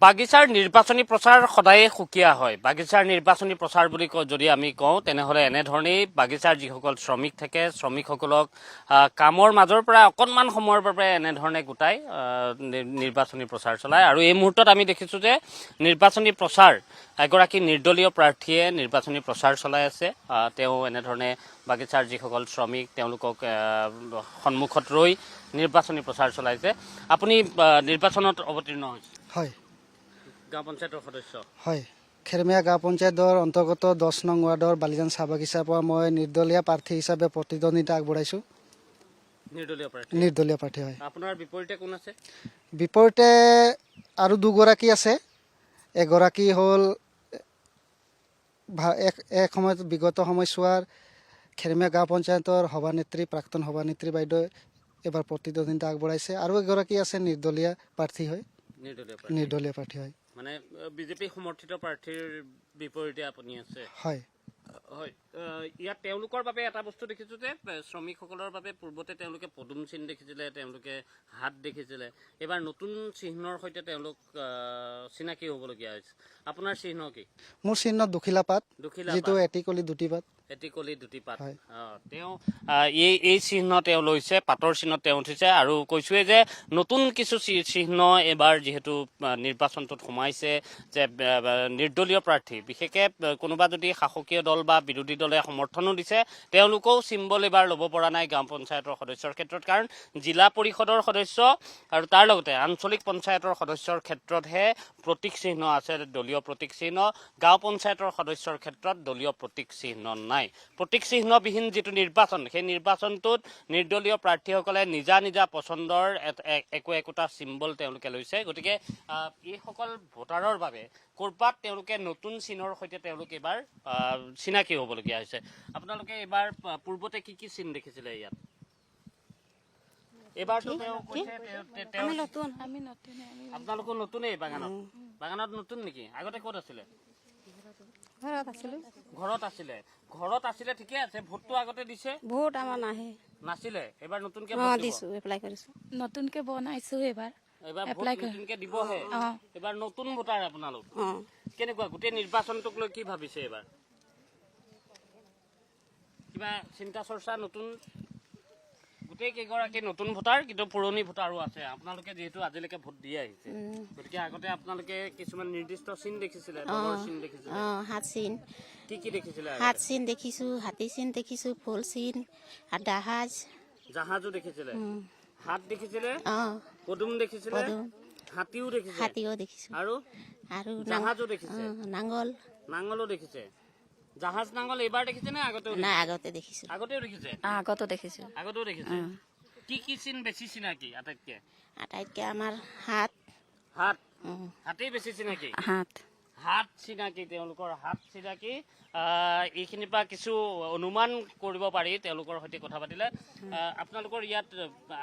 বাগিচাৰ নিৰ্বাচনী প্ৰচাৰ সদায়ে সুকীয়া হয়। বাগিচাৰ নিৰ্বাচনী প্ৰচাৰ বুলি যদি আমি কওঁ তেনেহ'লে এনেধৰণেই বাগিচাৰ যিসকল শ্ৰমিক থাকে শ্ৰমিকসকলক কামৰ মাজৰ পৰা অকণমান সময়ৰ বাবে এনেধৰণে গোটাই নিৰ্বাচনী প্ৰচাৰ চলায়। আৰু এই মুহূৰ্তত আমি দেখিছোঁ যে নিৰ্বাচনী প্ৰচাৰ এগৰাকী নিৰ্দলীয় প্ৰাৰ্থীয়ে নিৰ্বাচনী প্ৰচাৰ চলাই আছে। তেওঁ এনেধৰণে বাগিচাৰ যিসকল শ্ৰমিক তেওঁলোকক সন্মুখত ৰৈ নিৰ্বাচনী প্ৰচাৰ চলাইছে। আপুনি নিৰ্বাচনত অৱতীৰ্ণ হৈছে? হয়। গাঁও পঞ্চায়তৰ সদস্য? হয়। খেৰমীয়া গাঁও পঞ্চায়তৰ অন্তৰ্গত 10 নং ৱাৰ্ডৰ বালিজান চাহ বাগিচাৰ পৰা মই নিৰ্দলীয় প্ৰাৰ্থী হিচাপে প্ৰতিদ্বন্দ্বিতা আগবঢ়াইছোঁ। নিৰ্দলীয় প্ৰাৰ্থী হয়। আপোনাৰ বিপৰীতে কোন আছে? বিপৰীতে আৰু দুগৰাকী আছে। এগৰাকী হ'ল এক সময়ত বিগত সময়ছোৱাৰ খেৰমীয়া গাঁও পঞ্চায়তৰ সভানেত্ৰী প্ৰাক্তন সভানেত্ৰী বাইদেৱে এবাৰ প্ৰতিদ্বন্দ্বিতা আগবঢ়াইছে। আৰু এগৰাকী আছে নিৰ্দলীয় প্ৰাৰ্থী হয়। নিৰ্দলীয় প্ৰাৰ্থী হয়। মানে বিজেপি সমৰ্থিত প্ৰাৰ্থীৰ বিপৰীতে আপুনি আছে? হয়। হয়। ইয়াত তেওঁলোকৰ বাবে এটা বস্তু দেখিছোঁ যে শ্ৰমিকসকলৰ বাবে পূৰ্বতে তেওঁলোকে পদুম চিহ্ন দেখিছিলে, তেওঁলোকে হাত দেখিছিলে। এইবাৰ নতুন চিহ্নৰ সৈতে তেওঁলোক চিনাকি হ'বলগীয়া হৈছে। আপোনাৰ চিহ্ন কি? মোৰ চিহ্ন দুখিলা পাত, যিটো এটিকলি দুটি পাত। এটিকলি দুটি পাত। তেওঁ এই চিহ্ন তেওঁ লৈছে, পাতৰ চিহ্নত তেওঁ উঠিছে। আৰু কৈছোৱে যে নতুন কিছু চিহ্ন এবাৰ যিহেতু নিৰ্বাচনটোত সোমাইছে, যে নিৰ্দলীয় প্ৰাৰ্থী বিশেষকৈ কোনোবা যদি শাসকীয় দল বা বিৰোধী দলে সমৰ্থনো দিছে তেওঁলোকেও চিম্বল এবাৰ ল'ব পৰা নাই গাঁও পঞ্চায়তৰ সদস্যৰ ক্ষেত্ৰত। কাৰণ জিলা পৰিষদৰ সদস্য আৰু তাৰ লগতে আঞ্চলিক পঞ্চায়তৰ সদস্যৰ ক্ষেত্ৰতহে প্ৰতীক চিহ্ন আছে, দলীয় প্ৰতীক চিহ্ন। গাঁও পঞ্চায়তৰ সদস্যৰ ক্ষেত্ৰত দলীয় প্ৰতীক চিহ্ন নাই। প্ৰতীক চিহ্নবিহীন যিটো নিৰ্বাচন, সেই নিৰ্বাচনটোত নিৰ্দলীয় প্ৰাৰ্থীসকলে নিজা নিজা পচন্দৰ একোটা চিম্বল তেওঁলোকে লৈছে। গতিকে এইসকল ভোটাৰৰ বাবে ক'ৰবাত তেওঁলোকে নতুন চিহ্নৰ সৈতে তেওঁলোকে এইবাৰ চিনাকি হ'বলগীয়া হৈছে। আপোনালোকে এইবাৰ পূৰ্বতে কি কি চিহ্ন দেখিছিলে ইয়াত? এইবাৰতো আপোনালোকো নতুনেই বাগানত নতুন নেকি? আগতে ক'ত আছিলে? ঘৰত আছিলে। ঠিকে আছে। ভোটটো আগতে দিছে? ভোট আমাৰ নাছিলে। এইবাৰ নতুনকে এপ্লাই কৰিছো, নতুনকে বনাইছো। এইবাৰ নতুনকে দিবহে। এইবাৰ নতুন ভোটাৰ আপোনালোক। কেনেকুৱা গোটেই নিৰ্বাচনটোক লৈ কি ভাবিছে? এইবাৰ কিবা চিন্তা চৰ্চা? নতুন গোটেই কেইগৰাকী নতুন ভোটাৰ, কিন্তু পুৰণি ভোটাৰো আছে। আপোনালোকে যিহেতু আজিলৈকে ভোট দি আহিছে, গতিকে আগতে আপোনালোকে কিছুমান নিৰ্দিষ্ট চিন দেখিছিলে, দলৰ চিন দেখিছিলে। হাত চিন কি দেখিছিলে? হাত চিন দেখিছো, হাতী চিন দেখিছো, ফুল চিন, জাহাজো দেখিছিলে, হাত দেখিছিলে, পদুম দেখিছিলে, হাতীও দেখিছে, আৰু জাহাজো দেখিছে, নাঙলো দেখিছে। জাহাজ নাঙল এইবাৰ দেখিছে নে আগতেও দেখিছে? আগতেও দেখিছে। কি চিন বেছি চিনাকি আটাইতকে? আমাৰ হাতেই বেছি চিনাকি। হাত চিনাকি, তেওঁলোকৰ হাত চিনাকি। এইখিনিৰ পৰা কিছু অনুমান কৰিব পাৰি তেওঁলোকৰ সৈতে কথা পাতিলে। আপোনালোকৰ ইয়াত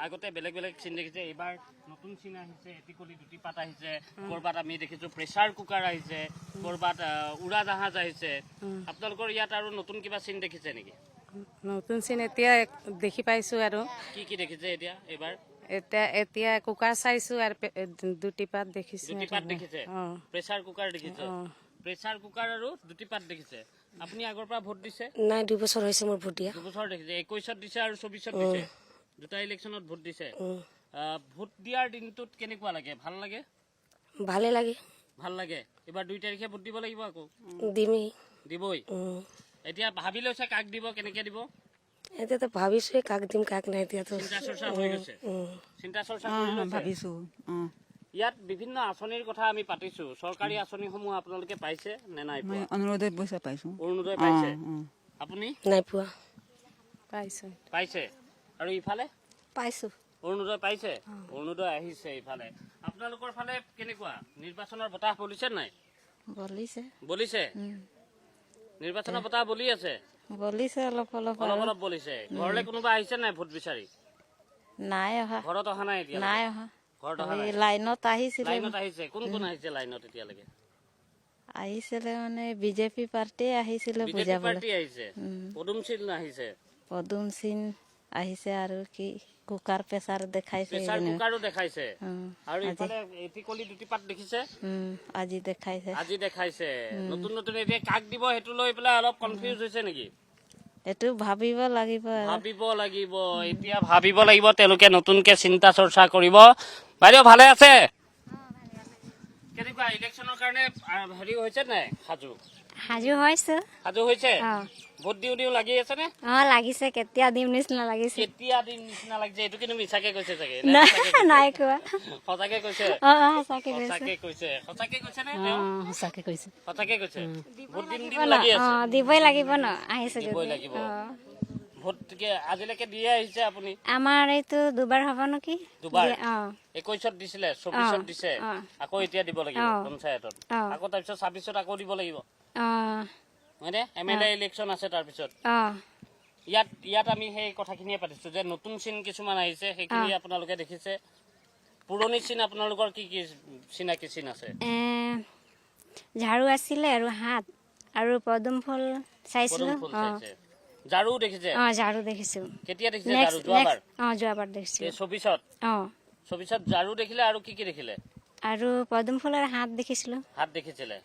আগতে বেলেগ বেলেগ চিন দেখিছে, এইবাৰ নতুন চিন আহিছে, এটিকলি দুটি পাত আহিছে। ক'ৰবাত আমি দেখিছোঁ প্ৰেছাৰ কুকাৰ আহিছে, ক'ৰবাত উৰা জাহাজ আহিছে। আপোনালোকৰ ইয়াত আৰু নতুন কিবা চিন দেখিছে নেকি? নতুন চিন এতিয়া দেখি পাইছো। আৰু কি দেখিছে এতিয়া? এইবাৰ এতিয়া কুকাৰ চাইছো আৰু দুটি পাত দেখিছো। প্ৰেছাৰ কুকাৰ দেখিছে? প্ৰেছাৰ কুকাৰ আৰু দুটি পাত দেখিছে। আপুনি আগৰ পৰা ভোট দিছে? নাই, 2 বছৰ হৈছে মোৰ ভোট দিয়া। 2 বছৰ দেখিছে। 21ত দিছে আৰু 24ত দিছে। দুটা ইলেকশ্যনত ভোট দিছে। ভোট দিয়াৰ দিনটোত কেনেকুৱা লাগে? ভাল লাগে? ভালে লাগে। এইবাৰ 2 তাৰিখে ভোট দিব লাগিব আকৌ? দিবই। এতিয়া ভাবি লৈছে কাক দিব, কেনেকে দিব? এতিয়াতো ভাবিছো কাক দিম কাক নাই। এতিয়াতো চিন্তা চৰ্চা ভাবিছো। ইয়াত বিভিন্ন আঁচনিৰ কথা আমি পাতিছো। চৰকাৰী আঁচনিসমূহ আপোনালোকে পাইছে নে নাই পোৱা? অৰুণোদয় পইচা পাইছো। অৰুণোদয় পাইছে? আপুনি নাই পোৱা? পাইছে। আৰু ইফালে পাইছো। অৰুণোদয় পাইছে? অৰুণোদয় আহিছে ইফালে। আপোনালোকৰ ফালে কেনেকুৱা নিৰ্বাচনৰ বতাহ বলিছে নাই? বলিছে। নিৰ্বাচনৰ বতাহ বলি আছে? অলপ বলিছে। ঘৰলৈ কোনোবা আহিছে নাই ভোট বিচাৰি? নাই অহা। ঘৰত অহা নাই এতিয়া? নাই অহা। লাইনত আহিছে। কোন আহিছে লাইনত এতিয়ালৈকে? আহিছিলে মানে বিজেপি পাৰ্টি আহিছিলে। পদুম চিন আহিছে আৰু কি কুকাৰ প্ৰেছাৰ দেখাইছে প্ৰেছাৰ যেনিবা। কুকাৰো দেখাইছে উম, আৰু ইফালে এটিকলি দুটি পাত দেখিছে আজি দেখাইছে আজি দেখাইছে নতুন নতুন এতিয়া কাক দিব সেইটো লৈ পেলাই অলপ কনফিউজ হৈছে নেকি এইটো ভাবিব লাগিব আৰু ভাবিব লাগিব এতিয়া ভাবিব লাগিব তেওঁলোকে নতুনকে চিন্তা চৰ্চা কৰিব বাইদেউ ভালে আছে কেনেকুৱা ইলেকশ্যনৰ কাৰণে হেৰি হৈছে নাই সাজু সাজু হৈছো সাজু হৈছে ভোট দিও দিও লাগি আছে নে লাগিছে কেতিয়া দিম নিচিনা লাগিছে কেতিয়া দিন নিচিনা লাগিছে এইটো কিন্তু মিছাকে কৈছে চাগে নাই কোৱা সঁচাকে কৈছে সঁচাকে সঁচাকে কৈছে সঁচাকে কৈছে নে তেওঁ সঁচাকে কৈছো সঁচাকে কৈছে ভোট দিম দিম লাগি আছে দিবই লাগিব ন আহিছে দিবই লাগিব ভোট আজিলৈকে দিয়ে আহিছে আপুনি আমাৰ এইটো দুবাৰ হ'ব নেকি দুবাৰ 21ত দিছিলে 24ত দিছে আকৌ এতিয়া দিব লাগিব পঞ্চায়তত আকৌ তাৰপিছত 26ত আকৌ দিব লাগিব হয়নে এমএলএ ইলেকশ্যন আছে তাৰপিছত ইয়াত আমি সেই কথাখিনিয়ে পাতিছো যে নতুন চিন কিছুমান আহিছে সেইখিনি আপোনালোকে দেখিছে পুৰণি চিন আপোনালোকৰ কি কি চিনাকি চিন আছে ঝাৰু আছিলে আৰু হাত আৰু পদুম ফুল চাইছিলো ঝাৰু দেখিছে ঝাৰু দেখিছো কেতিয়া দেখিছে ঝাৰু যোৱাবাৰ দেখিছো 24ত ঝাৰু দেখিলে আৰু কি কি দেখিলে আৰু পদুম ফুলৰ হাত দেখিছিলো হাত দেখিছিলে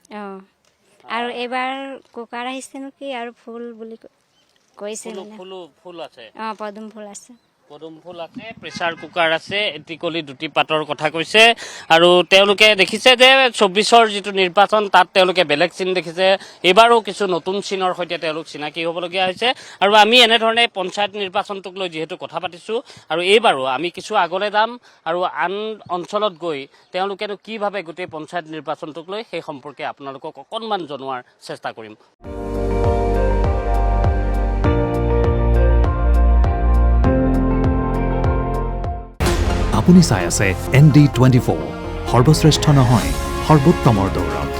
আৰু এইবাৰ কুকাৰ আহিছে নেকি আৰু ফুল বুলি কৈছে ফুল আছে পদুম ফুল আছে পদুম ফুল আছে প্ৰেছাৰ কুকাৰ আছে এটিকলি দুটি পাতৰ কথা কৈছে আৰু তেওঁলোকে দেখিছে যে 24ৰ যিটো নিৰ্বাচন তাত তেওঁলোকে বেলেগ চিন দেখিছে এইবাৰো কিছু নতুন চিনৰ সৈতে তেওঁলোক চিনাকি হ'বলগীয়া হৈছে আৰু আমি এনেধৰণে পঞ্চায়ত নিৰ্বাচনটোক লৈ যিহেতু কথা পাতিছোঁ আৰু এইবাৰো আমি কিছু আগলৈ যাম আৰু আন অঞ্চলত গৈ তেওঁলোকেনো কিভাৱে গোটেই পঞ্চায়ত নিৰ্বাচনটোক লৈ সেই সম্পৰ্কে আপোনালোকক অকণমান জনোৱাৰ চেষ্টা কৰিম আপুনি চাই আছে ND24 সৰ্বশ্ৰেষ্ঠ নহয় সৰ্বোত্তমৰ দৌৰত